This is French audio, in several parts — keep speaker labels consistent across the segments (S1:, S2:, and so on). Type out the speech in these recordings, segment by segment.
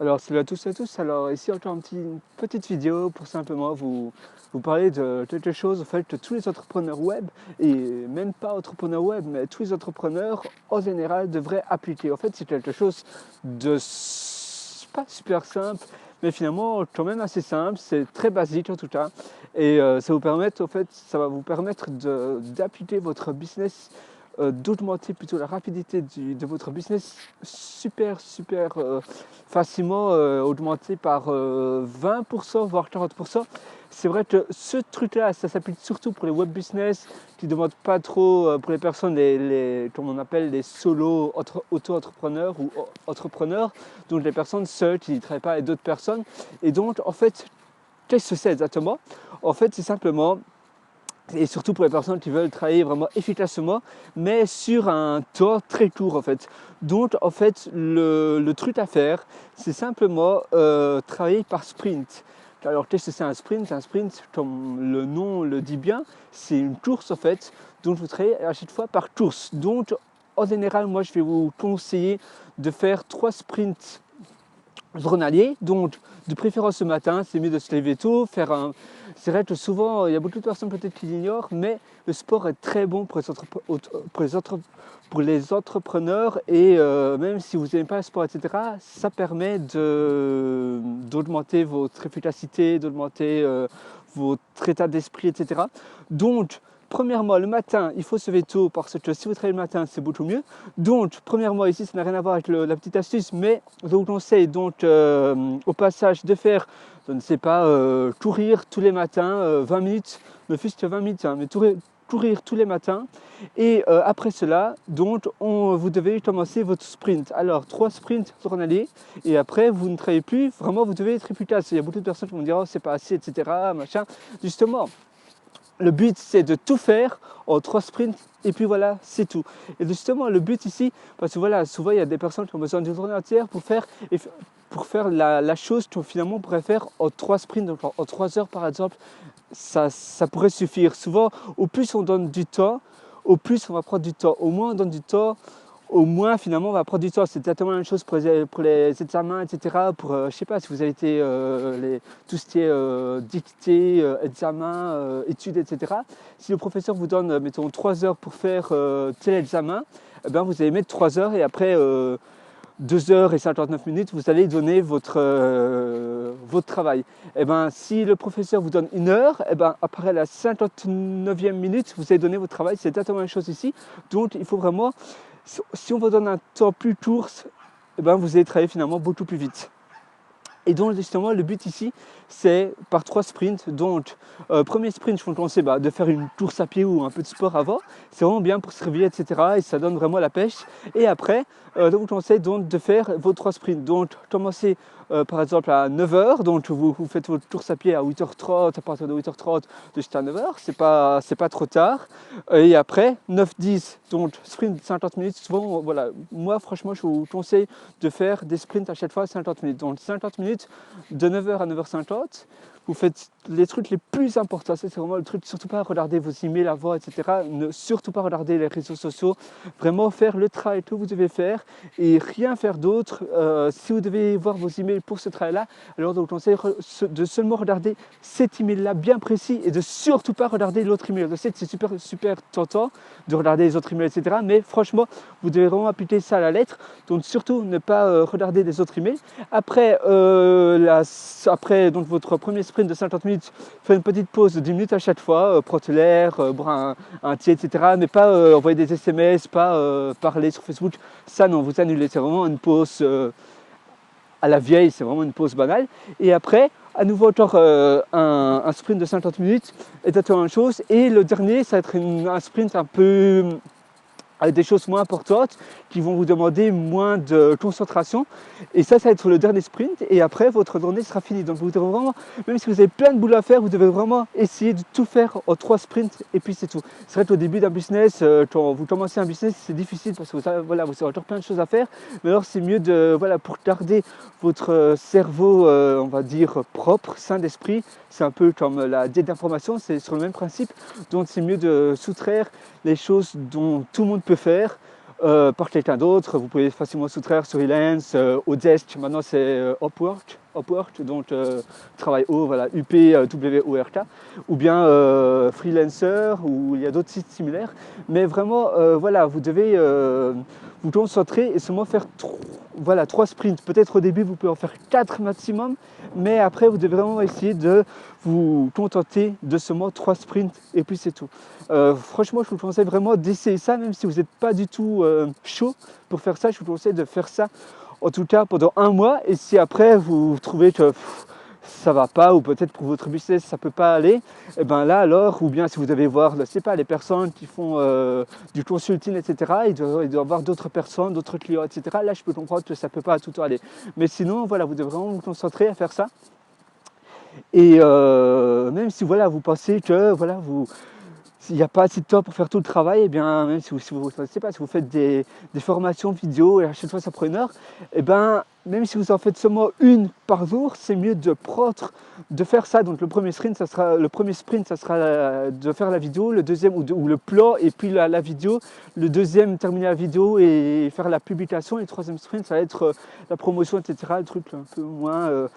S1: Alors salut à tous et à tous, alors ici encore une petite vidéo pour simplement vous parler de quelque chose en fait que tous les entrepreneurs web, et même pas entrepreneurs web, mais tous les entrepreneurs en général devraient appliquer. En fait c'est quelque chose de pas super simple, mais finalement quand même assez simple, c'est très basique en tout cas, et ça va vous permettre d'appliquer votre business, d'augmenter plutôt la rapidité de votre business super facilement, augmenté par 20% voire 40%. C'est vrai que ce truc-là, ça s'applique surtout pour les web business qui ne demandent pas trop, pour les personnes, comme on appelle les solo auto-entrepreneurs ou entrepreneurs, donc les personnes seules qui ne travaillent pas avec d'autres personnes. Et donc, en fait, qu'est-ce que c'est exactement? En fait, c'est simplement, et surtout pour les personnes qui veulent travailler vraiment efficacement, mais sur un temps très court en fait. Donc en fait, le truc à faire, c'est simplement travailler par sprint. Alors qu'est-ce que c'est un sprint? Un sprint, comme le nom le dit bien, c'est une course en fait, donc vous travaillez à chaque fois par course. Donc en général, moi je vais vous conseiller de faire 3 sprints journalier, donc de préférence ce matin, c'est mieux de se lever tôt, c'est vrai que souvent, il y a beaucoup de personnes peut-être qui l'ignorent, mais le sport est très bon pour les entrepreneurs, et même si vous n'aimez pas le sport, etc., ça permet d'augmenter votre efficacité, d'augmenter votre état d'esprit, etc. Donc, premièrement, le matin, il faut se lever tôt parce que si vous travaillez le matin, c'est beaucoup mieux. Donc, premièrement, ici, ça n'a rien à voir avec la petite astuce, mais je vous conseille donc au passage de faire, je ne sais pas, courir tous les matins, 20 minutes, ne fût-ce que 20 minutes, hein, mais courir tous les matins. Et après cela, donc, vous devez commencer votre sprint. Alors, 3 sprints journaliers, et après, vous ne travaillez plus, vraiment, vous devez être efficace. Il y a beaucoup de personnes qui vont dire, oh, c'est pas assez, etc., machin. Justement, le but, c'est de tout faire en 3 sprints, et puis voilà, c'est tout. Et justement, le but ici, parce que voilà, souvent il y a des personnes qui ont besoin d'une journée entière pour faire la chose qu'on finalement pourrait faire en 3 sprints, donc en 3 heures par exemple, ça pourrait suffire. Souvent, au plus on donne du temps, au plus on va prendre du temps. Au moins on donne du temps, au moins finalement on va prendre du temps. C'est exactement la même chose pour les examens, etc. Pour, je sais pas, si vous avez été tout ce qui est dictée, examen, études, etc. Si le professeur vous donne, mettons, 3 heures pour faire tel examen, eh bien, vous allez mettre 3 heures, et après 2 heures et 59 minutes, vous allez donner votre travail. Et ben, si le professeur vous donne 1 heure, et ben, après la 59e minute, vous allez donner votre travail. C'est exactement la même chose ici. Donc, il faut vraiment, si on vous donne un temps plus court, et ben, vous allez travailler finalement beaucoup plus vite. Et donc justement le but ici c'est par 3 sprints. Donc premier sprint, je vous conseille de faire une course à pied ou un peu de sport avant, c'est vraiment bien pour se réveiller, etc., et ça donne vraiment la pêche. Et après je vous conseille donc de faire vos 3 sprints. Donc commencez par exemple à 9 h, donc vous faites votre course à pied à 8 h 30, à partir de 8 h 30 jusqu'à 9 h, c'est pas trop tard. Et après 9 h 10, donc sprint 50 minutes. Souvent voilà, moi franchement je vous conseille de faire des sprints à chaque fois 50 minutes. Donc 50 minutes de 9 h à 9 h 50, vous faites les trucs les plus importants. C'est vraiment le truc, surtout pas regarder vos emails avant, etc. Ne surtout pas regarder les réseaux sociaux. Vraiment faire le travail que vous devez faire et rien faire d'autre. Si vous devez voir vos emails pour ce travail-là, alors je vous conseille de seulement regarder cet email-là bien précis et de surtout pas regarder l'autre email. Je sais que c'est super tentant de regarder les autres emails, etc. Mais franchement, vous devez vraiment appliquer ça à la lettre. Donc surtout ne pas regarder les autres emails. Après, donc votre premier sprint de 50 minutes, faites une petite pause de 10 minutes à chaque fois, prendre l'air, boire un thé, etc. Mais pas envoyer des SMS, pas parler sur Facebook. Ça non, vous annulez. C'est vraiment une pause à la vieille, c'est vraiment une pause banale. Et après, à nouveau encore un sprint de 50 minutes, exactement la même chose. Et le dernier, ça va être un sprint un peu avec des choses moins importantes qui vont vous demander moins de concentration. Et ça va être le dernier sprint, et après votre journée sera finie. Donc vous devez vraiment, même si vous avez plein de boulot à faire, vous devez vraiment essayer de tout faire en 3 sprints, et puis c'est tout. C'est vrai qu'au début d'un business, quand vous commencez un business, c'est difficile parce que vous avez encore plein de choses à faire. Mais alors c'est mieux pour garder votre cerveau, on va dire, propre, sain d'esprit. C'est un peu comme la diète d'information, c'est sur le même principe. Donc c'est mieux de soustraire les choses dont tout le monde peut faire par quelqu'un d'autre. Vous pouvez facilement soustraire sur Freelance, Odesk, maintenant c'est Upwork, donc travail haut, voilà, UPWORK, ou bien Freelancer, ou il y a d'autres sites similaires. Mais vraiment, voilà, vous devez vous concentrer et seulement faire voilà, 3 sprints. Peut-être au début, vous pouvez en faire 4 maximum, mais après, vous devez vraiment essayer de vous contenter de seulement 3 sprints et puis c'est tout. Franchement, je vous conseille vraiment d'essayer ça, même si vous n'êtes pas du tout chaud pour faire ça. Je vous conseille de faire ça en tout cas pendant 1 mois. Et si après vous trouvez que ça va pas, ou peut-être pour votre business ça peut pas aller, et ben là alors, ou bien si vous devez voir, je sais pas, les personnes qui font du consulting, etc., il doit y avoir d'autres personnes, d'autres clients, etc. Là, je peux comprendre que ça peut pas tout aller. Mais sinon, voilà, vous devez vraiment vous concentrer à faire ça. Et même si voilà, vous pensez que voilà, s'il n'y a pas assez de temps pour faire tout le travail, et bien même si vous faites des formations vidéo et à chaque fois ça prend 1 heure, et bien même si vous en faites seulement 1 par jour, c'est mieux de faire ça. Donc le premier sprint, ça sera de faire la vidéo, le deuxième ou le plan et puis la vidéo, le deuxième terminer la vidéo et faire la publication, et le troisième sprint ça va être la promotion, etc. Le truc un peu moins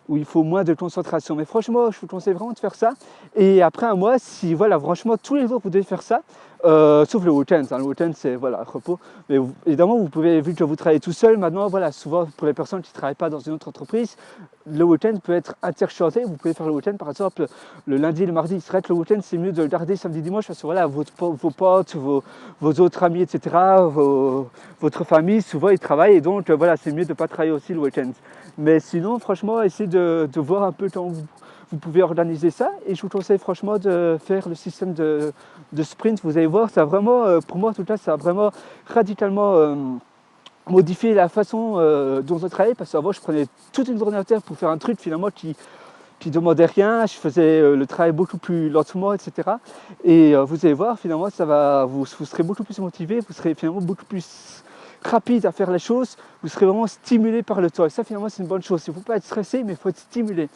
S1: où il faut moins de concentration. Mais franchement, je vous conseille vraiment de faire ça. Et après 1 mois, si voilà, franchement, tous les jours vous devez faire ça, sauf le week-end. Hein. Le week-end, c'est voilà, repos. Mais évidemment, vous pouvez, vu que vous travaillez tout seul, maintenant, voilà, souvent pour les personnes qui ne travaillent pas dans une autre entreprise, le week-end peut être interchanté. Vous pouvez faire le week-end, par exemple, le lundi et le mardi. C'est vrai que le week-end, c'est mieux de le garder samedi, dimanche, parce que voilà, vos potes, vos autres amis, etc., votre famille, souvent, ils travaillent. Et donc, voilà, c'est mieux de ne pas travailler aussi le week-end. Mais sinon, franchement, essayez de voir un peu comment vous pouvez organiser ça. Et je vous conseille franchement de faire le système de sprint. Vous allez voir, ça a vraiment, pour moi en tout cas, ça a vraiment radicalement modifié la façon dont je travaillais. Parce qu'avant, je prenais toute une journée entière pour faire un truc finalement qui demandait rien. Je faisais le travail beaucoup plus lentement, etc. Et vous allez voir, finalement, vous serez beaucoup plus motivé, vous serez finalement beaucoup plus rapide à faire les choses, vous serez vraiment stimulé par le temps. Et ça, finalement, c'est une bonne chose. Il ne faut pas être stressé, mais il faut être stimulé.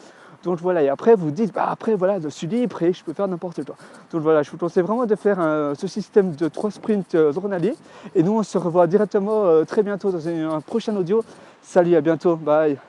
S1: Donc voilà, et après vous dites, après voilà, je suis libre et je peux faire n'importe quoi. Donc voilà, je vous conseille vraiment de faire ce système de 3 sprints journaliers. Et nous, on se revoit directement très bientôt dans un prochain audio. Salut, à bientôt, bye.